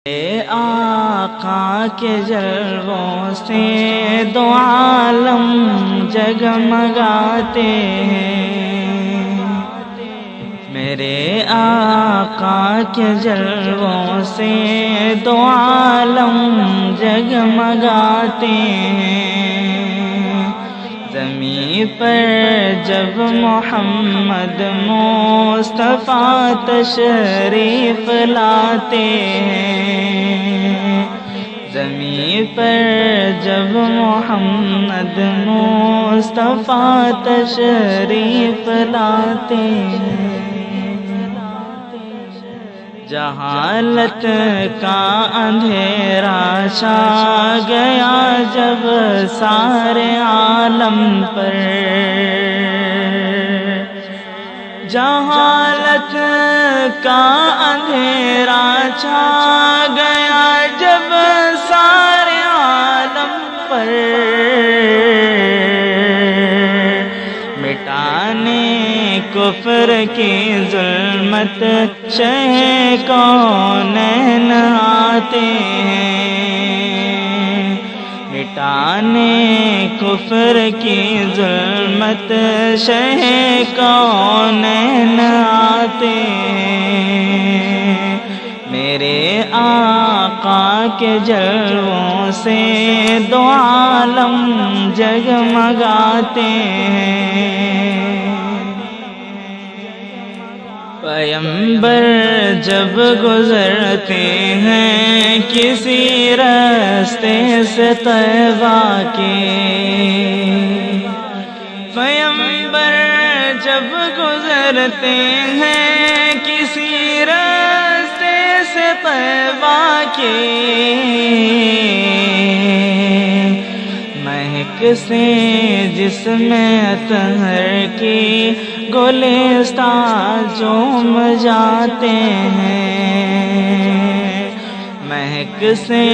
اے آقا کے جلووں سے دو عالم جگمگاتے ہیں، میرے آقا کے جلووں سے دو عالم جگمگاتے ہیں، زمین پر جب محمد مصطفیٰ تشریف لاتے ہیں، زمین پر جب محمد مصطفیٰ تشریف لاتے ہیں، جہالت کا اندھیرا چھا گیا جب سارے عالم پر، جہالت کا اندھیرا چھا گیا جب سارے عالم پر، مٹانے کفر کی ظلمت شہ کونین آتے ہیں، مٹانے کفر کی ظلمت شہ کونین آتے ہیں، میرے آقا کے جلووں سے دو عالم جگمگاتے ہیں، پیغمبر جب گزرتے ہیں کسی راستے سے طیبہ کے، پیغمبر جب گزرتے ہیں کسی راستے سے طیبہ کے، مہک سے جس میں اطہر کی گلستان جھوم جاتے ہیں، مہک سے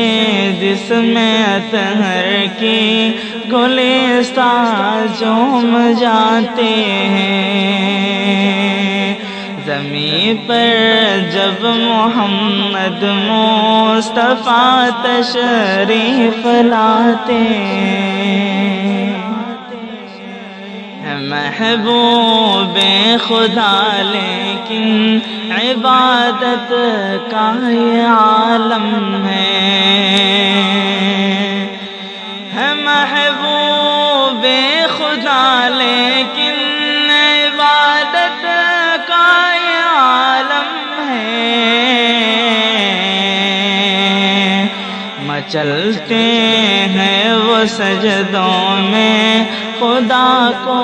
جس میں اطہر کی گلستان جھوم جاتے ہیں، زمین پر جب محمد مصطفیٰ تشریف لاتے ہیں، محبوب خدا لیکن عبادت کا یہ عالم ہے، محبوب خدا لیکن عبادت کا یہ عالم ہے، مچلتے ہیں وہ سجدوں میں خدا کو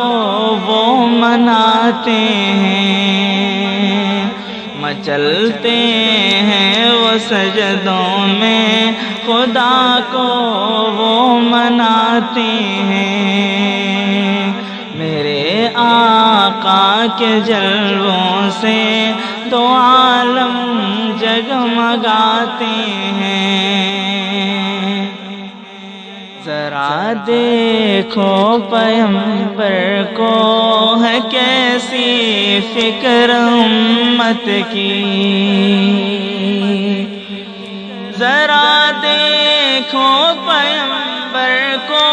وہ مناتے ہیں، مچلتے ہیں وہ سجدوں میں خدا کو وہ مناتے ہیں، میرے آقا کے جلووں سے دو عالم جگمگاتے ہیں، ذرا دیکھو پیغمبر کو ہے کیسی فکر امت کی، ذرا دیکھو پیغمبر کو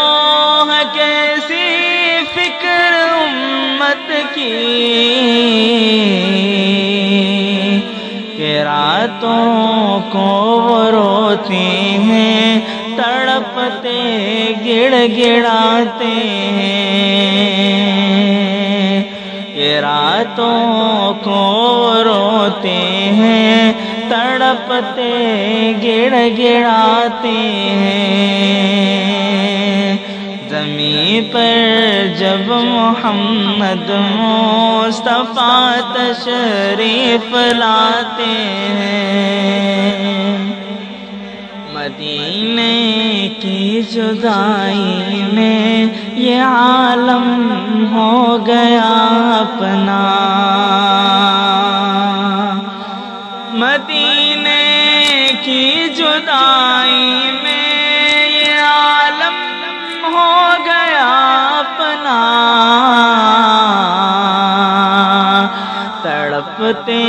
ہے کیسی فکر امت کی، کہ راتوں کو وہ روتی ہیں تڑپتے گڑ گڑاتے ہیں، کہ راتوں کو روتے ہیں تڑپتے گڑ گڑاتے ہیں، زمین پر جب محمد مصطفیٰ تشریف لاتے ہیں، مدینے کی جدائی میں یہ عالم ہو گیا اپنا، مدینے کی جدائی میں یہ عالم ہو گیا اپنا، تڑپتے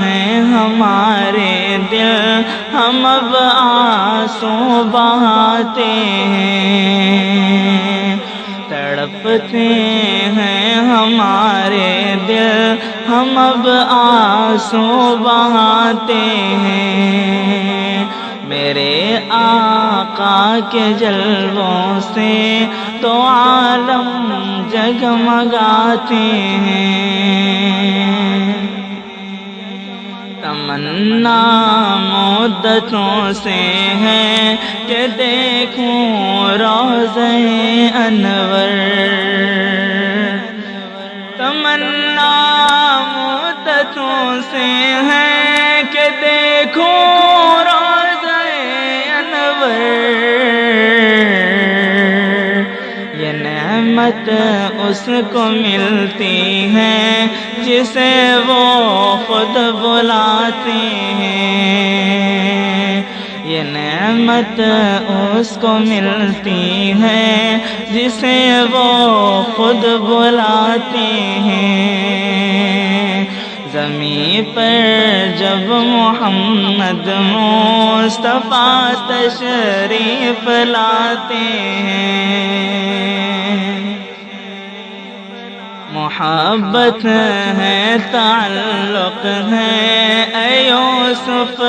ہیں ہمارے دل دل ہم اب آنسو بہاتے ہیں، تڑپتے ہیں ہمارے دل ہم اب آنسو بہاتے ہیں، میرے آقا کے جلووں سے تو عالم جگمگاتے ہیں، تمنا مدتوں سے ہے کہ دیکھوں روضہ انور، تمنا مدتوں سے ہے کہ دیکھوں روضہ انور، یہ نعمت اس کو ملتی ہے جسے وہ خود بلاتے ہیں، یہ نعمت اس کو ملتی ہے جسے وہ خود بلاتے ہیں، زمین پر جب محمد مصطفیٰ تشریف لاتے ہیں، محبت ہے تعلق ہے اے یوسف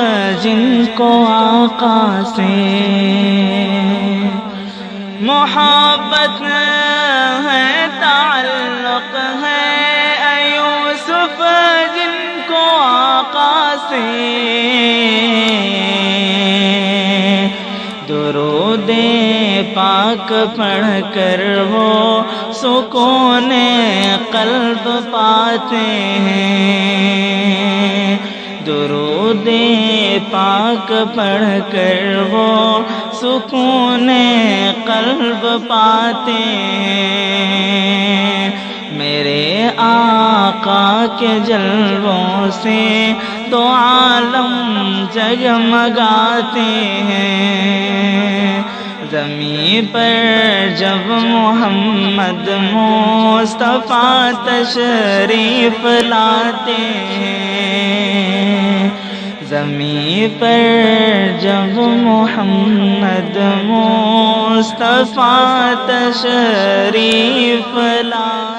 جن کو آقا سے، محبت ہے تعلق ہے اے یوسف جن کو آقا سے، درود پاک پڑھ کر وہ سکون قلب پاتے ہیں، درود پاک پڑھ کر وہ سکون قلب پاتے ہیں، میرے آقا کے جلووں سے تو عالم جگمگاتے ہیں، زمین پر جب محمد مصطفیٰ تشریف لاتے ہیں، زمین پر جب محمد مصطفیٰ تشریف لاتے ہیں۔